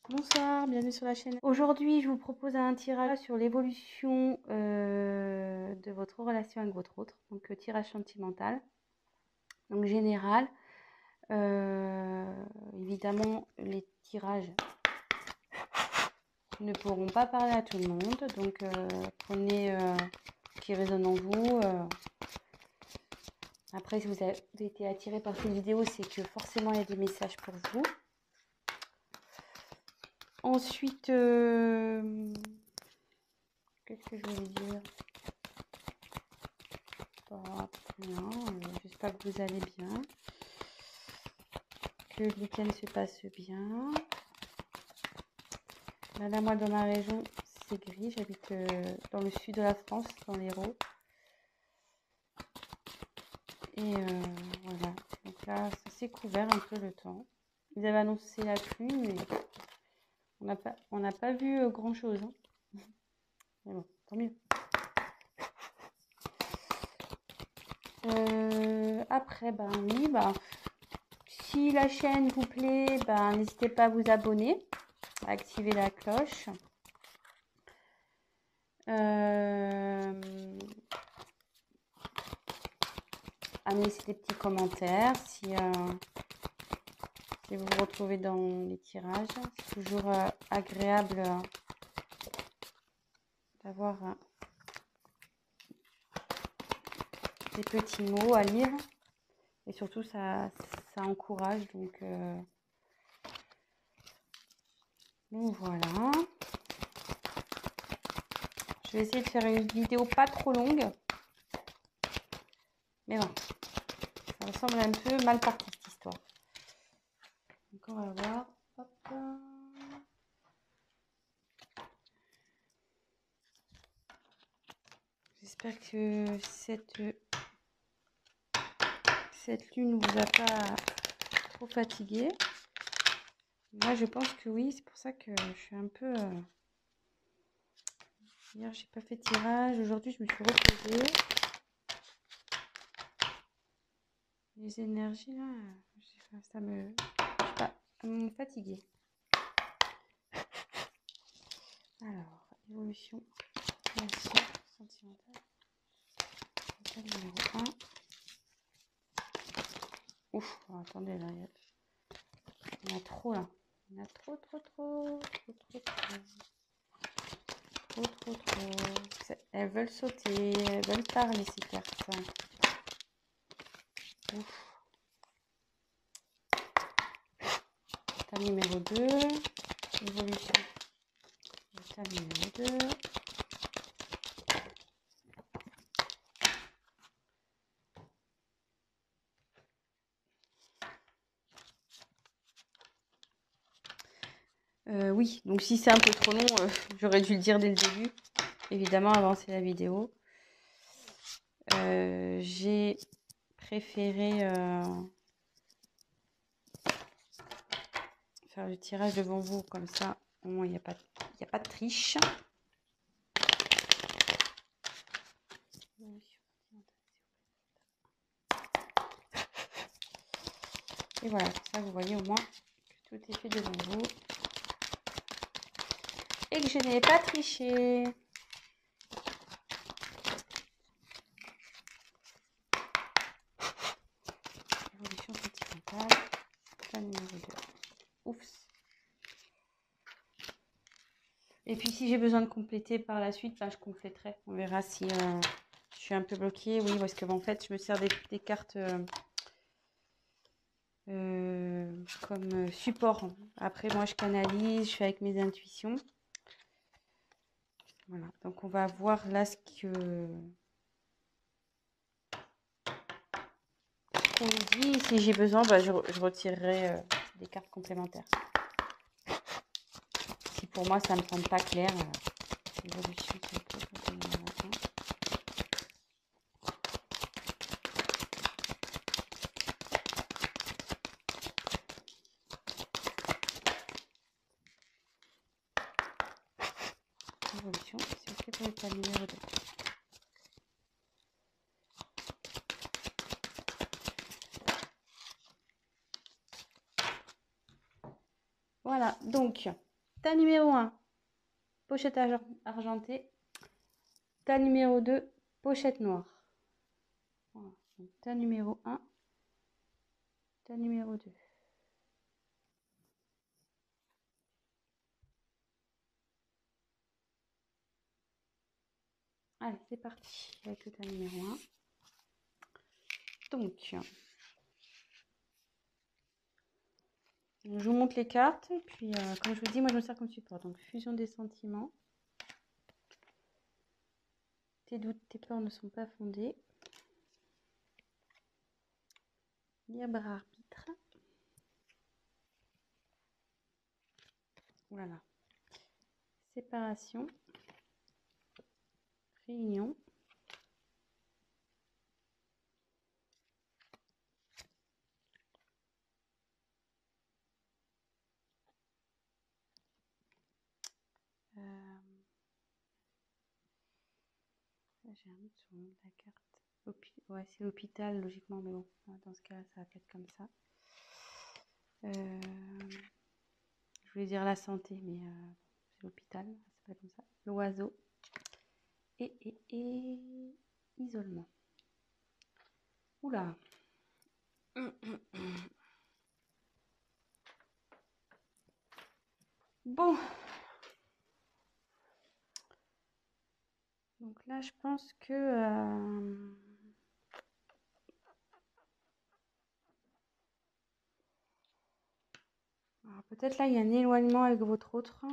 Bonsoir, bienvenue sur la chaîne. Aujourd'hui, je vous propose un tirage sur l'évolution de votre relation avec votre autre. Donc, tirage sentimental. Donc, général. Évidemment, les tirages ne pourront pas parler à tout le monde. Donc, prenez ce qui résonne en vous. Après, si vous avez été attiré par cette vidéo, c'est que forcément, il y a des messages pour vous. Ensuite, qu'est-ce que je voulais dire? Pas bien, j'espère que vous allez bien, que le week-end se passe bien. Là, moi, dans ma région, c'est gris. J'habite dans le sud de la France, dans l'Hérault. Et voilà. Donc là, ça s'est couvert un peu le temps. Ils avaient annoncé la pluie, mais on n'a pas vu grand-chose. Hein. Mais bon, tant mieux. Après, ben oui, si la chaîne vous plaît, n'hésitez pas à vous abonner, à activer la cloche. À me laisser des petits commentaires si vous vous retrouvez dans les tirages. C'est toujours agréable d'avoir des petits mots à lire. Et surtout, ça encourage. Donc voilà. Je vais essayer de faire une vidéo pas trop longue. Mais bon, ça ressemble un peu mal parti cette histoire. Donc on va voir. Hop. J'espère que cette lune ne vous a pas trop fatigué. Moi, je pense que oui. C'est pour ça que je suis un peu... Hier, j'ai pas fait tirage. Aujourd'hui, je me suis reposée. Les énergies, là, ça me... Je sais pas, elles m'ont fatiguée. Alors, évolution, relation sentimentale. Numéro 1. Ouf, oh, attendez, là, il y en a trop, là. Il y en a trop. Elles veulent sauter, elles veulent parler, ces cartes. Ouf. État numéro 2. Évolution. État numéro 2. Oui, donc si c'est un peu trop long, j'aurais dû le dire dès le début. Évidemment, avancer la vidéo. J'ai préféré faire le tirage devant vous, comme ça, au moins, il n'y a pas de triche. Et voilà, comme ça, vous voyez au moins que tout est fait devant vous. Et que je n'ai pas triché. Évolution sentimentale. Plan numéro 2. Oups. Et puis si j'ai besoin de compléter par la suite, je compléterai. On verra si je suis un peu bloquée. Oui, parce que en fait, je me sers des cartes comme support. Après, moi, je canalise, je fais avec mes intuitions. Voilà, donc on va voir là ce qu'on nous dit. Si j'ai besoin, je retirerai des cartes complémentaires. Si pour moi, ça ne me semble pas clair, évolution, évolution, c'est ok pour l'état numéro 2. Voilà, donc Tas numéro 1, pochette argentée. Tas numéro 2, pochette noire. Voilà. Donc, tas numéro 1, tas numéro 2. Allez, c'est parti avec le tas numéro 1. Donc, je vous montre les cartes. Et puis, comme je vous dis, moi, je me sers comme support. Donc, fusion des sentiments. Tes doutes, tes peurs ne sont pas fondés. Libre arbitre. Voilà. Séparation. Réunion. J'ai un doute sur le nom de la carte. Ouais, c'est l'hôpital, logiquement, mais bon, dans ce cas, ça va être comme ça. Je voulais dire la santé, mais c'est l'hôpital, ça s'appelle comme ça. L'oiseau. Et isolement. Oula. Bon. Donc là, je pense que... alors peut-être là, il y a un éloignement avec votre autre.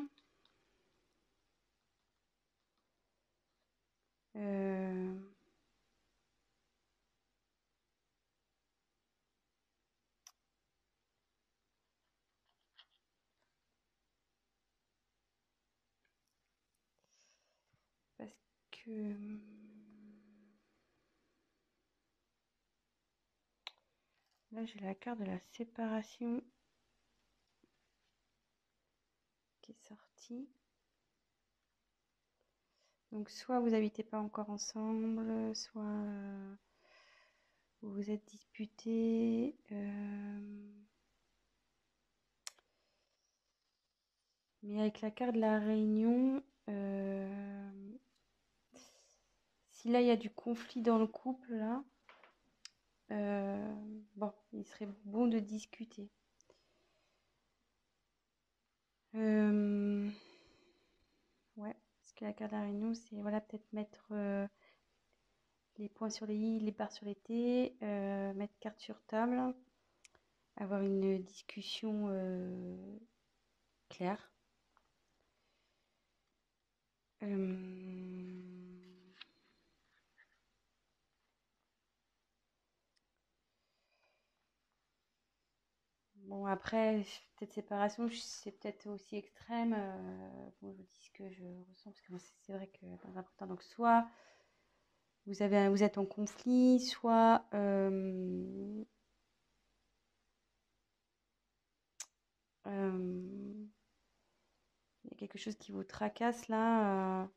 Parce que... là, j'ai la carte de la séparation qui est sortie. Donc, soit vous n'habitez pas encore ensemble, soit vous vous êtes disputés. Mais avec la carte de la réunion, si là il y a du conflit dans le couple, là, bon, il serait bon de discuter. Ouais, parce que la carte de la réunion, c'est voilà, peut-être mettre les points sur les i, les barres sur les t, mettre carte sur table, avoir une discussion claire. Bon, après, peut-être séparation, c'est peut-être aussi extrême. Bon, je vous dis ce que je ressens, parce que c'est vrai que dans un temps, donc soit vous êtes en conflit, soit il y a quelque chose qui vous tracasse là.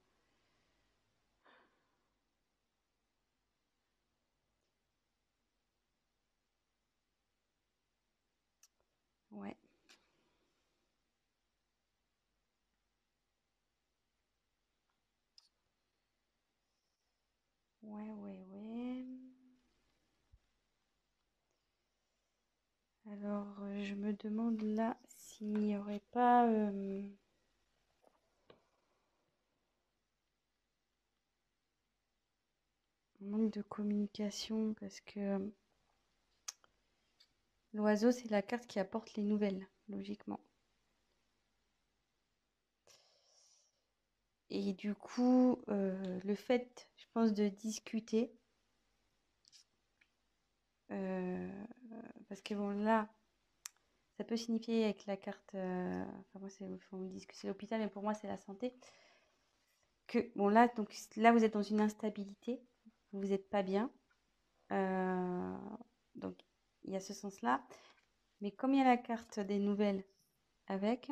Ouais. Ouais. Alors, je me demande là s'il n'y aurait pas un manque de communication, parce que l'oiseau, c'est la carte qui apporte les nouvelles, logiquement. Et du coup, le fait, je pense, de discuter, parce que bon, là, ça peut signifier avec la carte, enfin moi, on me dit que c'est l'hôpital, mais pour moi, c'est la santé, que, bon, là, donc, là, vous êtes dans une instabilité, vous n'êtes pas bien, donc, il y a ce sens-là, mais comme il y a la carte des nouvelles avec,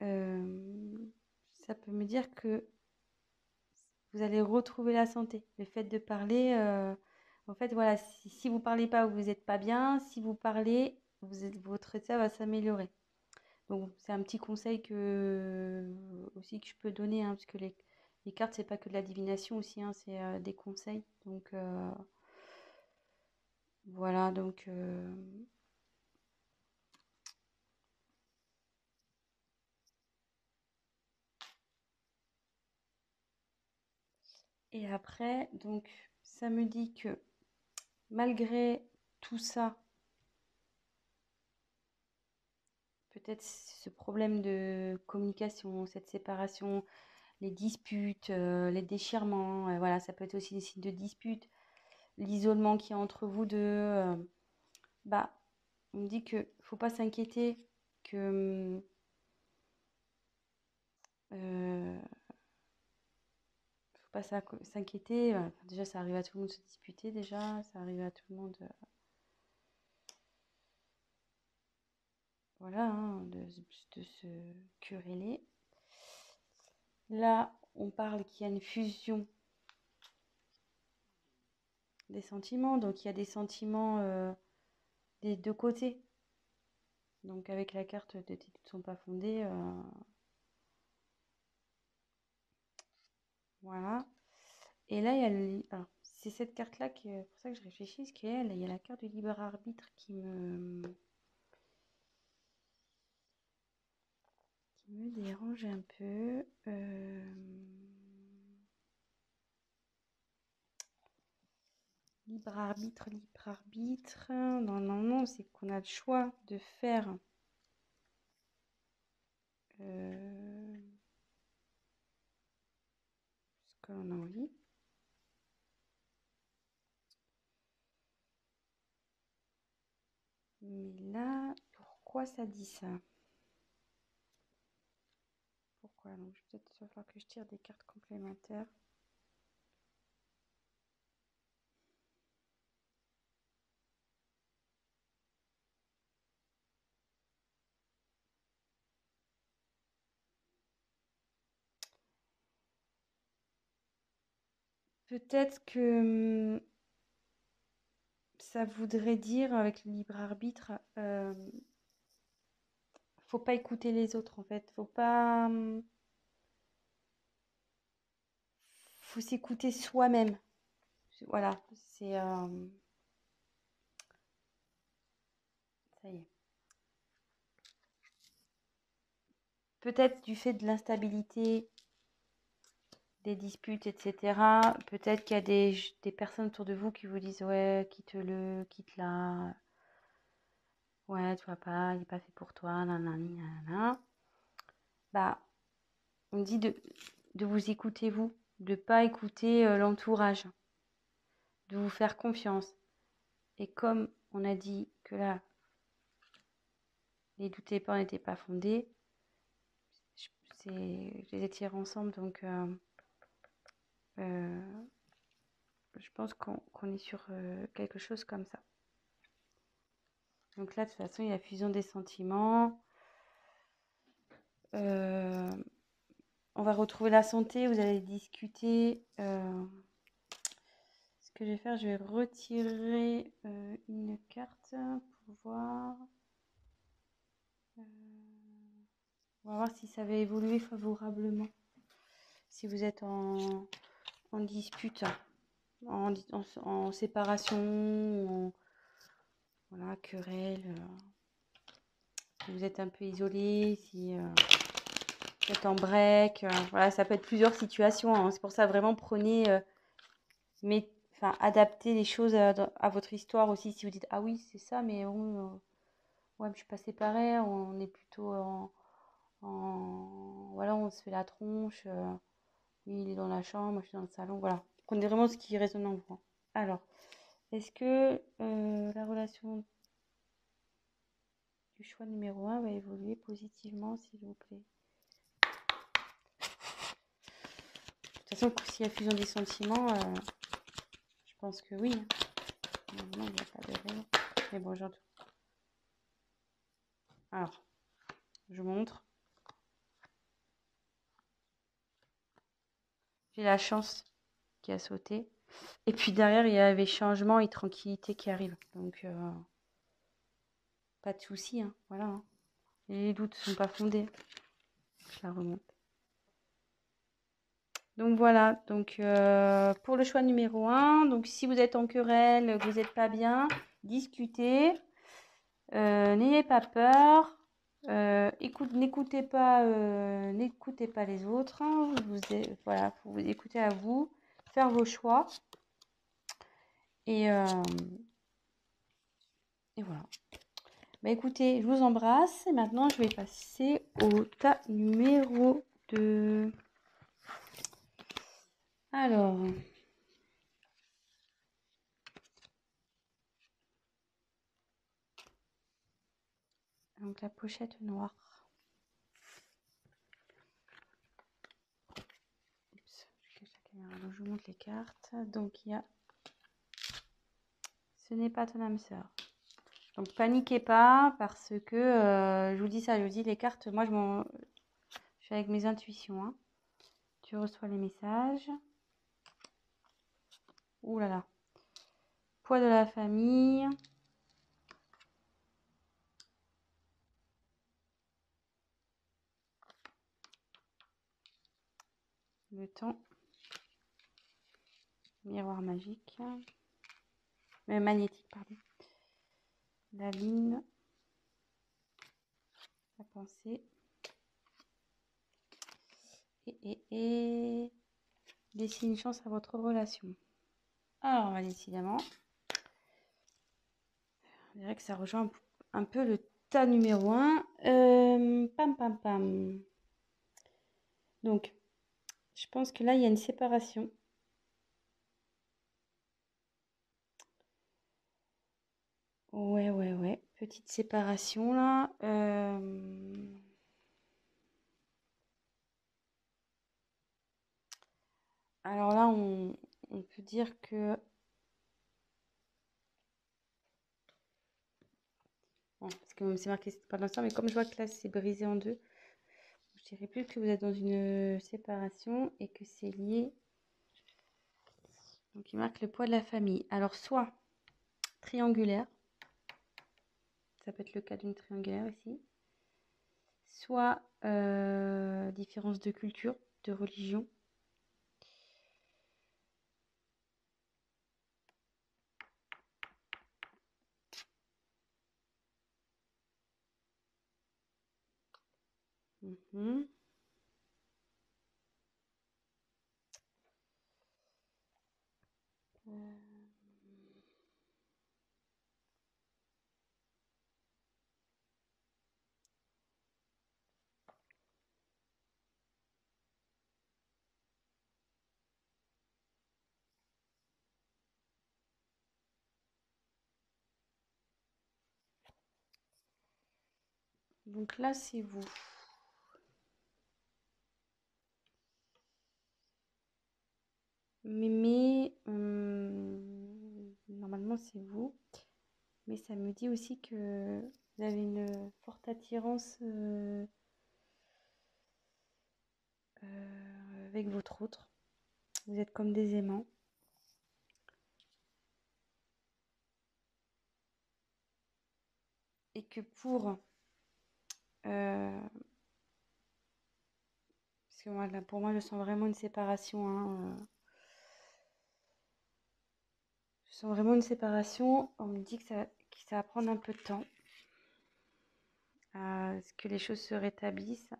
ça peut me dire que vous allez retrouver la santé. Le fait de parler, en fait, voilà, si vous parlez pas, vous n'êtes pas bien. Si vous parlez, votre état va s'améliorer. Donc, c'est un petit conseil aussi que je peux donner, hein, parce que les cartes, c'est pas que de la divination aussi, hein, c'est des conseils. Donc, voilà, donc... Et après, donc, ça me dit que malgré tout ça, peut-être ce problème de communication, cette séparation, les disputes, les déchirements, voilà, ça peut être aussi des signes de dispute, l'isolement qu'il y a entre vous deux, bah, on me dit que faut pas s'inquiéter, que faut pas s'inquiéter. Déjà, ça arrive à tout le monde de se disputer, déjà, ça arrive à tout le monde, voilà, hein, de se quereller. Là, on parle qu'il y a une fusion des sentiments, donc il y a des sentiments des deux côtés. Donc avec la carte de tes doutes ne sont pas fondés, voilà. Et là, il y a alors, c'est cette carte-là qui est pour ça que je réfléchis, ce qu'elle, il y a la carte du libre arbitre qui me dérange un peu. Libre arbitre, libre arbitre. Non, c'est qu'on a le choix de faire ce qu'on a envie. Mais là, pourquoi ça dit ça? Pourquoi? Donc, peut-être il va falloir que je tire des cartes complémentaires. Peut-être que ça voudrait dire, avec le libre arbitre, faut pas écouter les autres en fait. Faut s'écouter soi-même. Voilà, c'est ça y est. Peut-être du fait de l'instabilité, des disputes, etc. Peut-être qu'il y a des personnes autour de vous qui vous disent ouais, quitte-le, quitte-la. Ouais, tu vois pas, il n'est pas fait pour toi, nanani, nanana. Bah, on dit de vous écouter vous, de pas écouter l'entourage, de vous faire confiance. Et comme on a dit que là, les doutes et peurs n'étaient pas fondés, je les ai tirés ensemble, donc je pense qu'on est sur quelque chose comme ça. Donc là, de toute façon, il y a fusion des sentiments. On va retrouver la santé, vous allez discuter. Ce que je vais faire, je vais retirer une carte pour voir. On va voir si ça va évoluer favorablement. Si vous êtes en dispute, en séparation, voilà, querelle, si vous êtes un peu isolé, si vous êtes en break, voilà, ça peut être plusieurs situations, hein. C'est pour ça, vraiment, prenez, adaptez les choses à votre histoire aussi. Si vous dites, ah oui, c'est ça, mais bon, ouais, mais je suis pas séparée, on est plutôt voilà, on se fait la tronche, lui, il est dans la chambre, moi, je suis dans le salon, voilà. Prenez vraiment ce qui résonne en vous. Alors, est-ce que la relation du choix numéro 1 va évoluer positivement, s'il vous plaît? De toute façon, s'il y a fusion des sentiments, je pense que oui. Non, il n'y a pas de raison. Mais bon, j'entends. Alors, je montre. J'ai la chance qui a sauté. Et puis derrière, il y avait changement et tranquillité qui arrive. Donc, pas de souci, hein. Voilà, hein. Les doutes ne sont pas fondés. Je la remonte. Donc voilà, donc pour le choix numéro 1, donc si vous êtes en querelle, que vous n'êtes pas bien, discutez, n'ayez pas peur, n'écoutez pas les autres, hein, voilà, faut vous écouter à vous, faire vos choix, et voilà. Bah écoutez, je vous embrasse, et maintenant je vais passer au tas numéro 2. Alors, donc la pochette noire. Oups, je cache la caméra. Donc je vous montre les cartes. Donc il y a ce n'est pas ton âme sœur. Donc paniquez pas parce que je vous dis ça, je vous dis les cartes, moi je suis avec mes intuitions. Hein. Tu reçois les messages. Ouh là là. Poids de la famille. Le temps. Miroir magique. Magnétique, pardon. La lune. La pensée. Et laissez une chance à votre relation. Alors, décidément, on dirait que ça rejoint un peu le tas numéro 1. Pam, pam, pam. Donc, je pense que là, il y a une séparation. Ouais. Petite séparation, là. Alors là, on peut dire que... Bon, parce que c'est marqué, c'est pas l'instant, mais comme je vois que là, c'est brisé en deux, je dirais plus que vous êtes dans une séparation et que c'est lié. Donc, il marque le poids de la famille. Alors, soit triangulaire, ça peut être le cas d'une triangulaire ici, soit différence de culture, de religion. Donc là, c'est vous. Mais normalement, c'est vous. Mais ça me dit aussi que vous avez une forte attirance avec votre autre. Vous êtes comme des aimants. Et que parce que moi, là, pour moi, je sens vraiment une séparation. Hein, je sens vraiment une séparation. On me dit que ça va prendre un peu de temps à ce que les choses se rétablissent.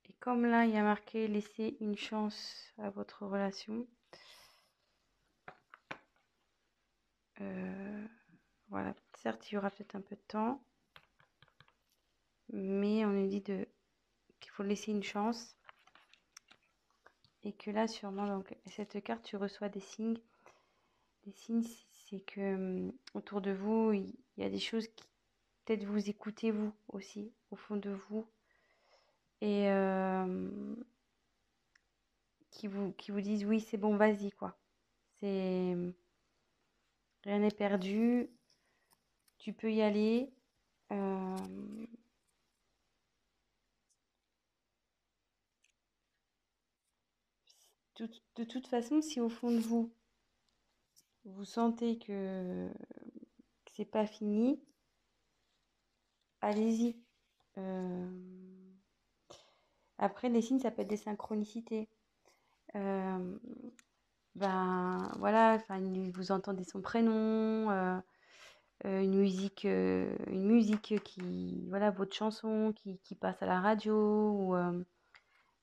Et comme là, il y a marqué laisser une chance à votre relation. Voilà, certes, il y aura peut-être un peu de temps, mais on nous dit qu'il faut laisser une chance. Et que là, sûrement, donc, cette carte, tu reçois des signes. Les signes, c'est que autour de vous, il y a des choses qui peut-être vous écoutez, vous aussi, au fond de vous. Et qui vous disent, oui, c'est bon, vas-y, quoi. Rien n'est perdu. Tu peux y aller. De toute façon, si au fond de vous, vous sentez que c'est pas fini, allez-y. Après, les signes, ça peut être des synchronicités. Ben voilà, enfin, vous entendez son prénom, une musique qui, voilà, votre chanson qui passe à la radio, ou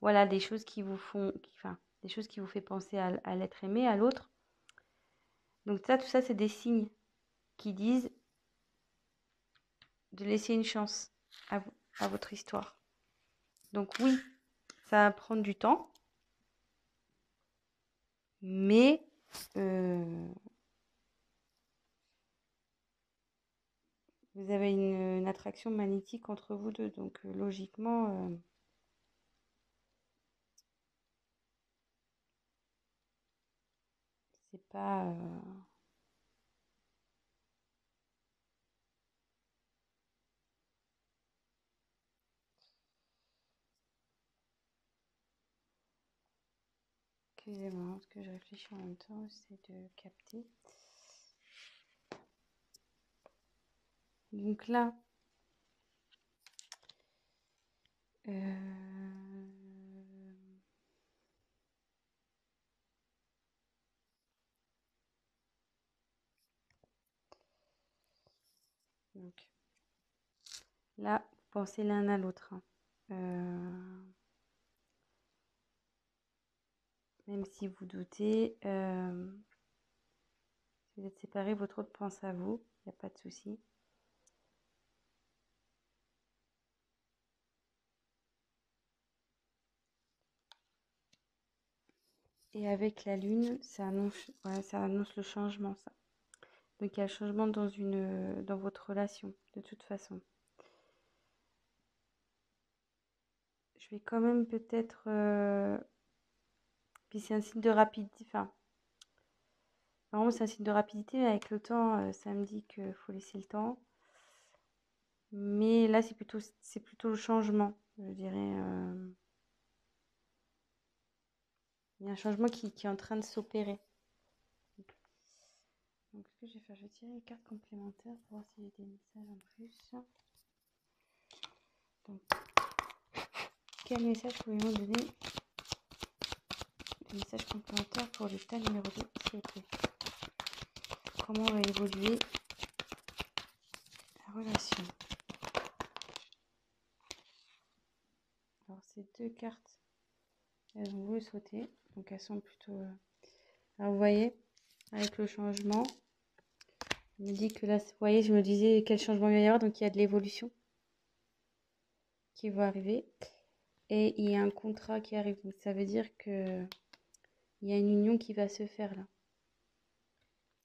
voilà, des choses qui vous font, enfin, des choses qui vous fait penser à l'être aimé, à l'autre. Donc ça, tout ça, c'est des signes qui disent de laisser une chance à votre histoire. Donc oui, ça va prendre du temps, mais vous avez une attraction magnétique entre vous deux. Donc logiquement, c'est pas... Excusez-moi, parce que je réfléchis en même temps, j'essaie de capter. Donc là, donc là, vous pensez l'un à l'autre, hein. Même si vous doutez, si vous êtes séparés, votre autre pense à vous, il n'y a pas de souci. Et avec la lune, ça annonce le changement, ça. Donc il y a le changement dans votre relation, de toute façon. Je vais quand même peut-être... Puis c'est un signe de rapidité, enfin, vraiment c'est un signe de rapidité, mais avec le temps, ça me dit qu'il faut laisser le temps. Mais là, c'est plutôt le changement, je dirais. Il y a un changement qui est en train de s'opérer. Donc, ce que je vais faire, je vais tirer les cartes complémentaires pour voir s'il y a des messages en plus. Donc, quel message pouvez-vous donner? Des messages complémentaires pour l'état numéro 2, s'il vous plaît. Comment va évoluer la relation? Alors, ces deux cartes, elles ont voulu sauter. Donc, elles sont plutôt... Alors, vous voyez, avec le changement, je me dis que là, vous voyez, je me disais quel changement il va y avoir. Donc, il y a de l'évolution qui va arriver. Et il y a un contrat qui arrive. Donc, ça veut dire que il y a une union qui va se faire là,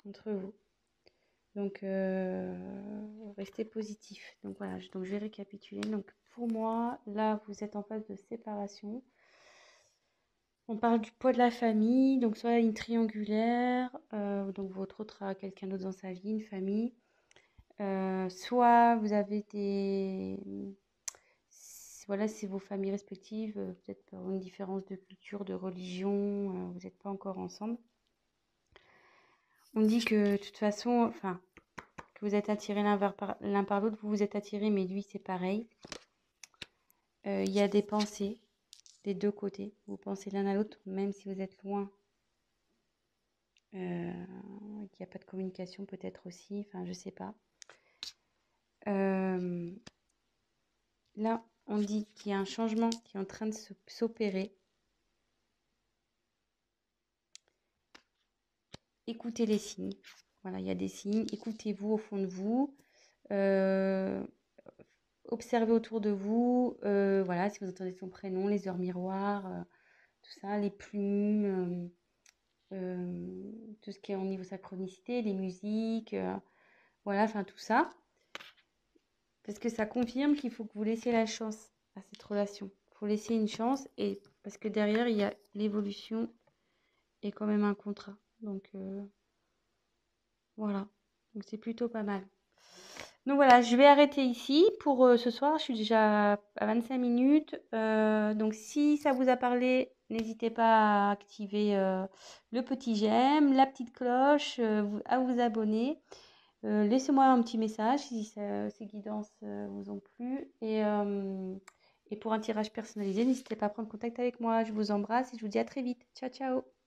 entre vous. Donc, restez positif. Donc, voilà, donc, je vais récapituler. Donc, pour moi, là, vous êtes en phase de séparation. On parle du poids de la famille, donc soit une triangulaire, donc votre autre a quelqu'un d'autre dans sa vie, une famille. Soit vous avez voilà, c'est vos familles respectives, peut-être pour une différence de culture, de religion, vous n'êtes pas encore ensemble. On dit que de toute façon, enfin, que vous êtes attirés l'un par l'autre, vous vous êtes attirés, mais lui c'est pareil. Il y a des pensées des deux côtés, vous pensez l'un à l'autre, même si vous êtes loin. Il n'y a pas de communication peut-être aussi, enfin je sais pas. Là, on dit qu'il y a un changement qui est en train de s'opérer. Écoutez les signes. Voilà, il y a des signes. Écoutez-vous au fond de vous. Observez autour de vous. Voilà, si vous entendez son prénom, les heures miroirs, tout ça, les plumes, tout ce qui est au niveau synchronicité, les musiques, voilà, enfin tout ça. Parce que ça confirme qu'il faut que vous laissiez la chance à cette relation. Il faut laisser une chance, et parce que derrière, il y a l'évolution et quand même un contrat. Donc, voilà. Donc, c'est plutôt pas mal. Donc, voilà, je vais arrêter ici pour ce soir. Je suis déjà à 25 minutes. Donc, si ça vous a parlé, n'hésitez pas à activer le petit j'aime, la petite cloche, à vous abonner. Laissez-moi un petit message si ces guidances vous ont plu. Et pour un tirage personnalisé, n'hésitez pas à prendre contact avec moi. Je vous embrasse et je vous dis à très vite. Ciao, ciao!